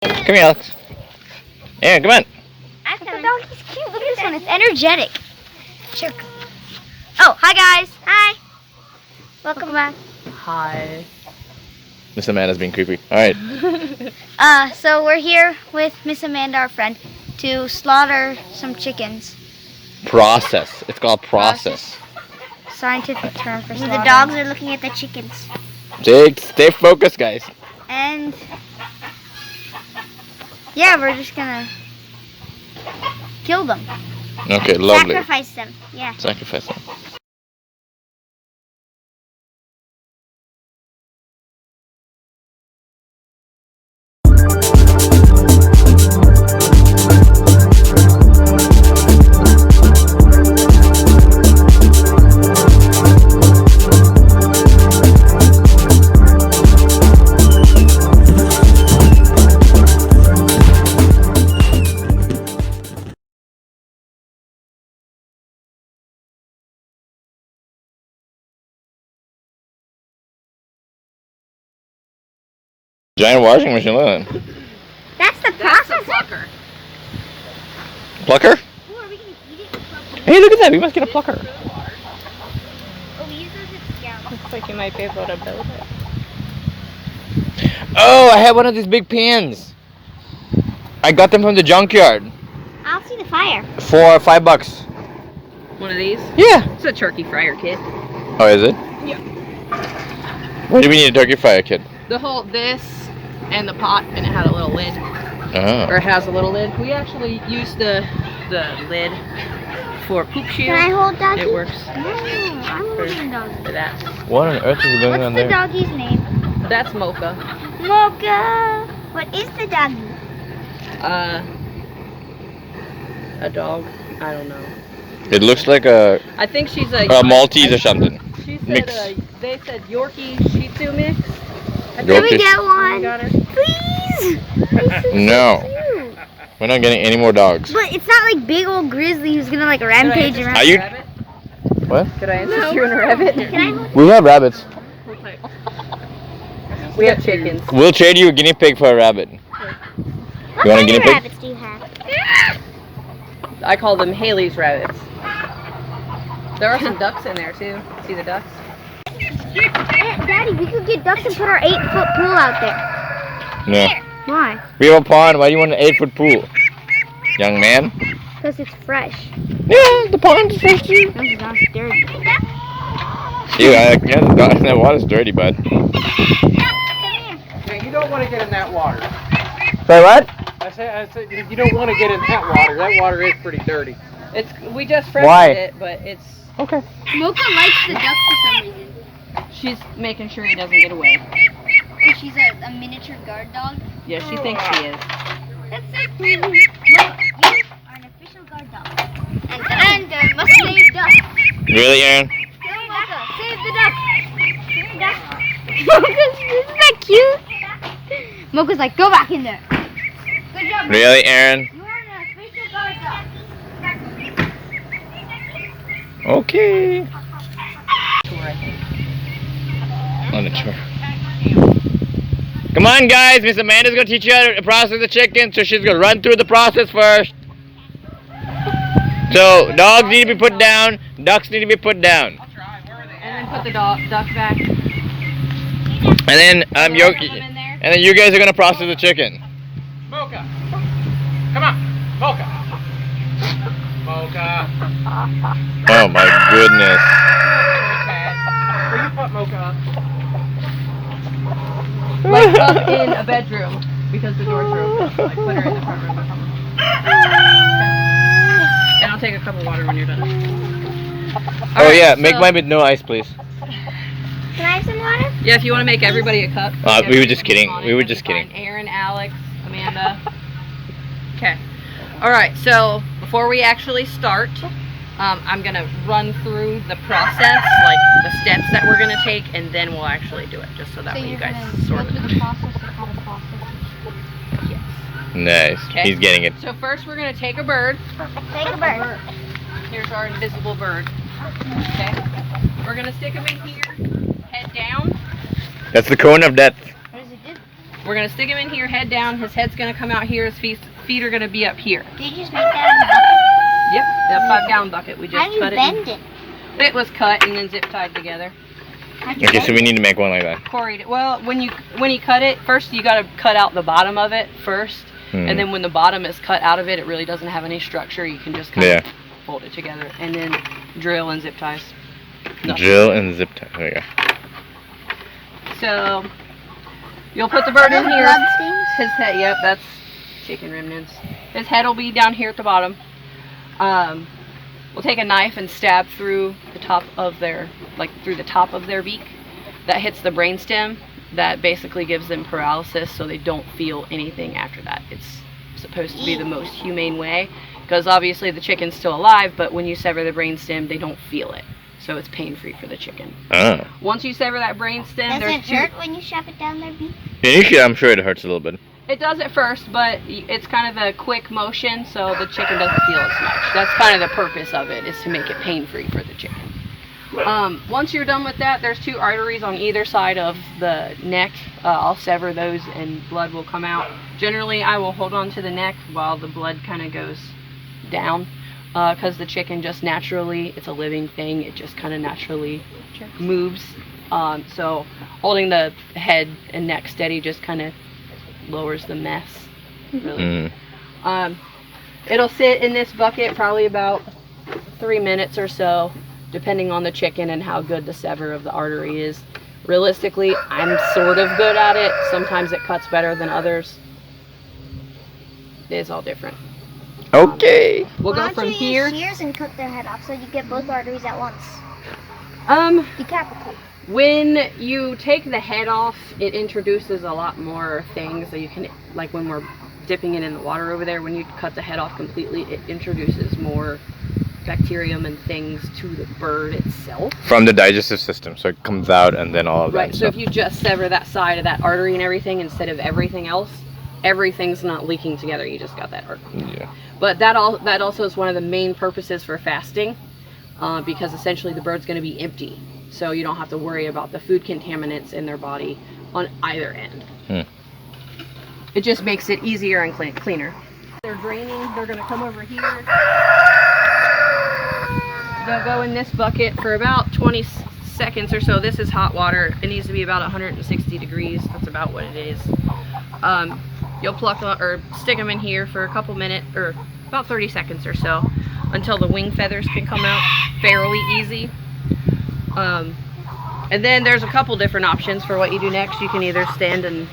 Come here, Alex. Aaron, come on. The doggy's cute. Look at this one. It's energetic. Sure. Oh, hi guys. Hi. Welcome back. Hi. Miss Amanda's being creepy. All right. So we're here with Miss Amanda, our friend, to slaughter some chickens. Process. It's called process. Scientific term for slaughter. The dogs are looking at the chickens. Stay focused, guys. And yeah, we're just gonna kill them. Okay, lovely. Sacrifice them. Yeah. Sacrifice them. Giant washing machine, look at that. That's the processor. Plucker? Ooh, are we gonna eat it? Hey, look at that. We must get a plucker. Oh, we use those as scouts. Looks like you might be able to build it. Oh, I have one of these big pans. I got them from the junkyard I'll see the fire. for $5. One of these? Yeah. It's a turkey fryer kit. Oh, is it? Yeah. Why do we need a turkey fryer kit? The whole this and the pot, and it had a little lid, or it has a little lid. We actually use the lid for poop shield. Can I hold doggy? It works No, I'm holding doggy. for that. What on earth is going on What's the there? doggy's name? That's Mocha. Mocha. What is the doggy? A dog. I don't know. It looks like a I think she's a Maltese or something. She said Mix. they said Yorkie Shih Tzu mix. Can we Yorkie. get You one? got her? Please. No. Cute. We're not getting any more dogs. But it's not like big old grizzly who's gonna like rampage around. Are you- Rabbit? What? Could I interest you in a rabbit? Can I hold? We have rabbits. We have chickens. We'll trade you a guinea pig for a rabbit. What You want a kind guinea of pig? rabbits do you have? I call them Haley's rabbits. There are some ducks in there too. See the ducks? Daddy, we could get ducks and put our 8-foot pool out there. No. Why? We have a pond. Why do you want an 8-foot pool? Young man? Because it's fresh. Yeah, the pond is fresh too. This is not dirty. Yeah, that water's dirty, bud. Yeah, you don't want to get in that water. Say what? I said you don't want to get in that water. That water is pretty dirty. We just freshened Why? it, but it's Okay. Mocha likes the duck for some reason. she's making sure he doesn't get away. And she's a miniature guard dog. Yeah, she thinks she is. That's so cool. Look, you are an official guard dog. And must save duck. Really, Aaron? Go, Mocha. Save the duck. Save the duck. Mocha's, isn't that cute? Mocha's like, go back in there. Good job. Mocha. Really, Aaron? You are an official guard dog. Okay. Tour, I think. On the tour. Come on, guys. Miss Amanda's going to teach you how to process the chicken, so she's going to run through the process first. So, dogs need to be put down. Ducks need to be put down. And then put the duck back. And then, Them in there. and then you guys are going to process the chicken. Mocha, come on, Mocha. Mocha. Oh, my goodness. Will you put Mocha up? Like up in a bedroom because the doors are open. Like put her in the front room or something. And I'll take a cup of water when you're done. Oh, Alright, yeah. Make so- mine with no ice, please. Can I have some water? Yeah, if you want to make everybody a cup. We were just kidding. We were just kidding. Aaron, Alex, Amanda. Okay. All right. So before we actually start, I'm gonna run through the process, like the steps that we're gonna take, and then we'll actually do it, just so that way you guys sort of. Yes. Nice. Okay. He's getting it. So first, we're gonna take a bird. Take a bird. Here's our invisible bird. Okay. We're gonna stick him in here, head down. That's the cone of death. What does it do? We're gonna stick him in here, head down. His head's gonna come out here. His feet are gonna be up here. Did you just make that in a bucket? Yep, that 5-gallon bucket. We just How do you cut bend it? It was cut and then zip tied together. Okay, so we need to make one like that. Corey, well, when you cut it, first you gotta cut out the bottom of it first, and then when the bottom is cut out of it, it really doesn't have any structure. You can just kind of fold it together, and then drill and zip ties. Drill and zip tie. There you go. So you'll put the bird in here. Blood stains? His head, yep, that's chicken remnants. His head will be down here at the bottom. We'll take a knife and stab through the top of their, through the top of their beak. That hits the brainstem. That basically gives them paralysis, so they don't feel anything after that. It's supposed to be the most humane way, because obviously the chicken's still alive, but when you sever the brainstem, they don't feel it. So it's pain-free for the chicken. Oh. Once you sever that brainstem, Does it hurt when you shove it down their beak? Initially, I'm sure it hurts a little bit. It does at first, but it's kind of a quick motion, so the chicken doesn't feel as much. That's kind of the purpose of it, is to make it pain-free for the chicken. Once you're done with that, there's 2 arteries on either side of the neck. I'll sever those and blood will come out. Generally, I will hold on to the neck while the blood kind of goes down, because the chicken just naturally, it's a living thing, it just kind of naturally moves. So holding the head and neck steady just kind of lowers the mess, really. It'll sit in this bucket probably about 3 minutes or so, depending on the chicken and how good the sever of the artery is. Realistically, I'm sort of good at it. Sometimes it cuts better than others. It's all different. Okay. We'll go from here. Use shears and cut their head off so you get both arteries at once. Decapitate. When you take the head off, it introduces a lot more things. So you can, like when we're dipping it in the water over there, when you cut the head off completely, it introduces more bacterium and things to the bird itself. From the digestive system, so it comes out and then all of that. Right, so if you just sever that side of that artery and everything instead of everything else, everything's not leaking together, you just got that artery. Yeah. But that also is one of the main purposes for fasting, because essentially the bird's going to be empty. So you don't have to worry about the food contaminants in their body on either end. It just makes it easier and cleaner. They're draining, they're going to come over here. They'll go in this bucket for about 20 seconds or so. This is hot water. It needs to be about 160 degrees. That's about what it is. You'll pluck or stick them in here for a couple minutes, or about 30 seconds or so, until the wing feathers can come out fairly easy. And then there's a couple different options for what you do next. You can either stand and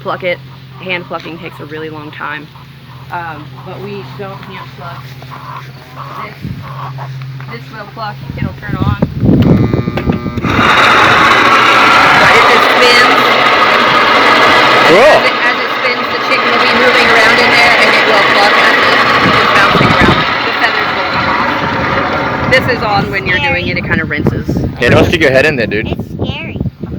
pluck it. Hand plucking takes a really long time. But we don't hand pluck. This will pluck, it'll turn on. If it spins, Cool. as it spins, the chicken will be moving around in there and it will pluck as it's bouncing around. The feathers will come off. This is on when you're doing it, it kind of rinses. Yeah, don't stick your head in there, dude. It's scary.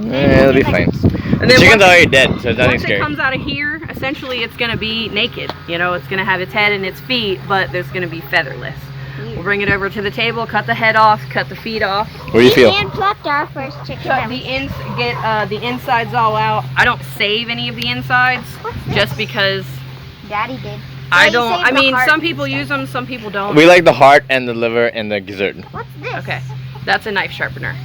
It'll be fine. And The then chicken's once- already dead, so it's nothing Once it scary. comes out of here, essentially it's going to be naked. You know, it's going to have its head and its feet, but there's going to be featherless. We'll bring it over to the table, cut the head off, cut the feet off. What do you feel? We hand plucked our first chicken. Cut get the insides all out. I don't save any of the insides, What's this? just because Daddy did. I you don't. saved I the mean, heart some people instead. use them, some people don't. We like the heart and the liver and the gizzard. What's this? Okay, that's a knife sharpener.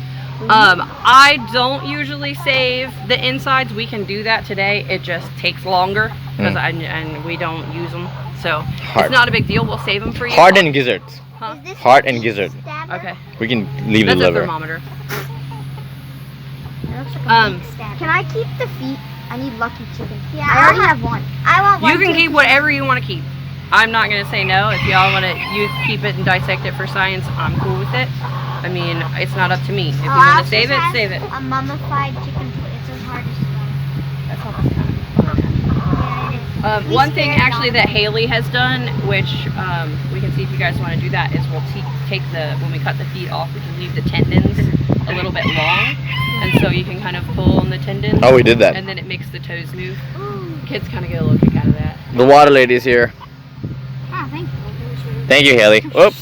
I don't usually save the insides. We can do that today. It just takes longer because and we don't use them, so Heart. it's not a big deal. We'll save them for you. Heart and gizzards. Huh? Is this Heart a and meat gizzard. stabber? Okay, We can leave that's the a liver. thermometer. It looks like a meat stabber. Can I keep the feet? I need lucky chicken. Yeah, I already have one. I want one. You can too. keep whatever you want to keep. I'm not going to say no. If y'all want to keep it and dissect it for science, I'm cool with it. I mean, it's not up to me. If you want Ours to save it, has save it. A mummified chicken foot. It's as hard as That's all that's kind of yeah, it is. one thing actually that Haley has done, which we can see if you guys want to do that, is we'll take when we cut the feet off, we can leave the tendons a little bit long, and so you can kind of pull on the tendons. Oh, we did that. And then it makes the toes move. Kids kind of get a little kick out of that. The water lady's here. Oh, thank you. Thank you, Haley. Whoop.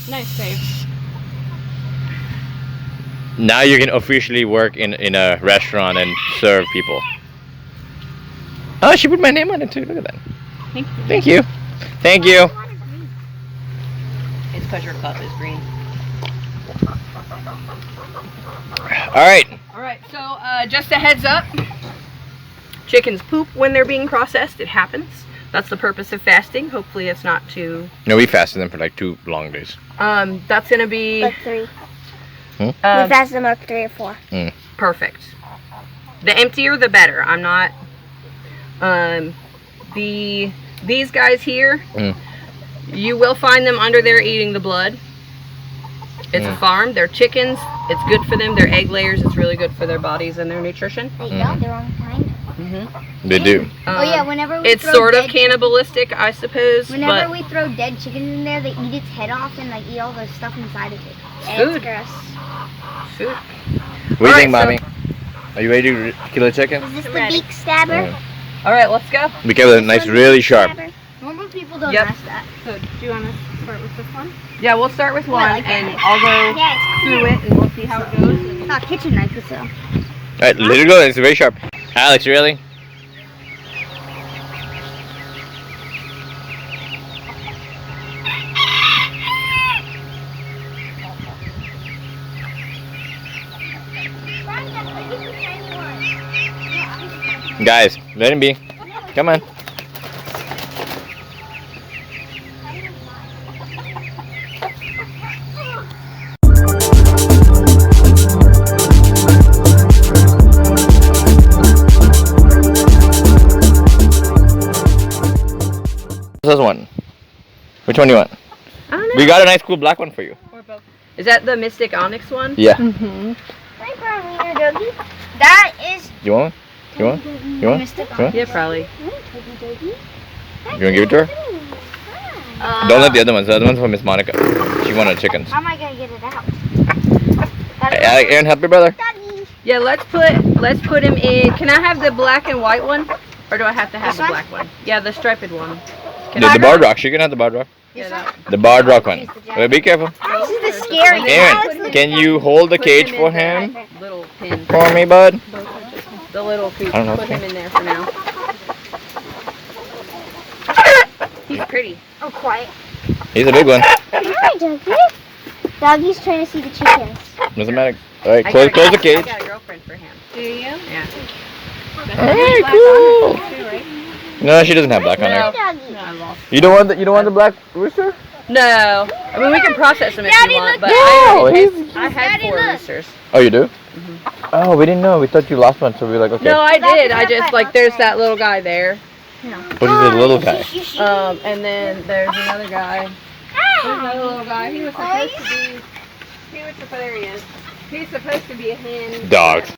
Nice save. Now you can officially work in a restaurant and serve people. Oh, she put my name on it too. Look at that. Thank you. Thank you. Thank you. It's because your cup is green. All right. Alright, so just a heads up. Chickens poop when they're being processed. It happens. That's the purpose of fasting. Hopefully it's not too... No, we fasted them for like 2 long days. That's going to be... Like 3. Hmm? We fasted them like 3 or 4. Perfect. The emptier, the better. I'm not... These guys here, you will find them under there eating the blood. It's a farm. They're chickens. It's good for them. They're egg layers. It's really good for their bodies and their nutrition. They eat their own kind. They do. Oh yeah, whenever we It's throw sort of dead cannibalistic, I suppose. Whenever but we throw dead chickens in there, they eat its head off and like eat all the stuff inside of it. Food. It's gross. Food. What do you think, Mommy? Are you ready to kill a chicken? Is this the Ready. beak stabber? All right, let's go. Be careful, it's nice, really sharp. Normal people don't Yep. ask that. So, do you want to start with this one? Yeah, we'll start with one, like and that. I'll go Yeah, it's through it, and we'll see how it goes. And It's not a kitchen knife, it's a... Alright, let it go, it's very sharp. Alex, really? Guys, let him be. Come on. This one. Which one do you want? I don't know. We got a nice cool black one for you. Is that the Mystic Onyx one? Yeah. That is... You want one? You want? You want? You want? Yeah, probably. You want to give it to her? Don't let the other ones. The other ones for Miss Monica. She wanted chickens. How am I going to get it out? Hey, Aaron, help your brother. Yeah, let's put him in. Can I have the black and white one, or do I have to have This the one? black one? Yeah, the striped one. The barred rock. She can have the barred rock. Yeah, that. The barred rock one. Wait, be careful. This is the scary Aaron, can you hold the cage for him? Little pin. For me, bud? The little coop. I don't know. Put him in there for now. He's pretty. Oh, quiet. He's a big one. Hi, Doggie. Doggie's trying to see the chickens. Doesn't matter. Alright, I close got the cage. a girlfriend for him. Do you? Yeah. Alright, cool. No, she doesn't have black on Hi, her. Doggie. No, I lost. You don't want the black rooster? No. I mean, we can process them if Daddy, you want, look. but No, I had Daddy, 4 look. roosters. Oh, you do? Oh, we didn't know. We thought you lost one, so we were like, okay. No, I That's did. I not just, my like, there's that little guy there. What is the little guy? And then there's another guy. There's another little guy. He was supposed to be... There he is. He's supposed to be a hen. Dogs.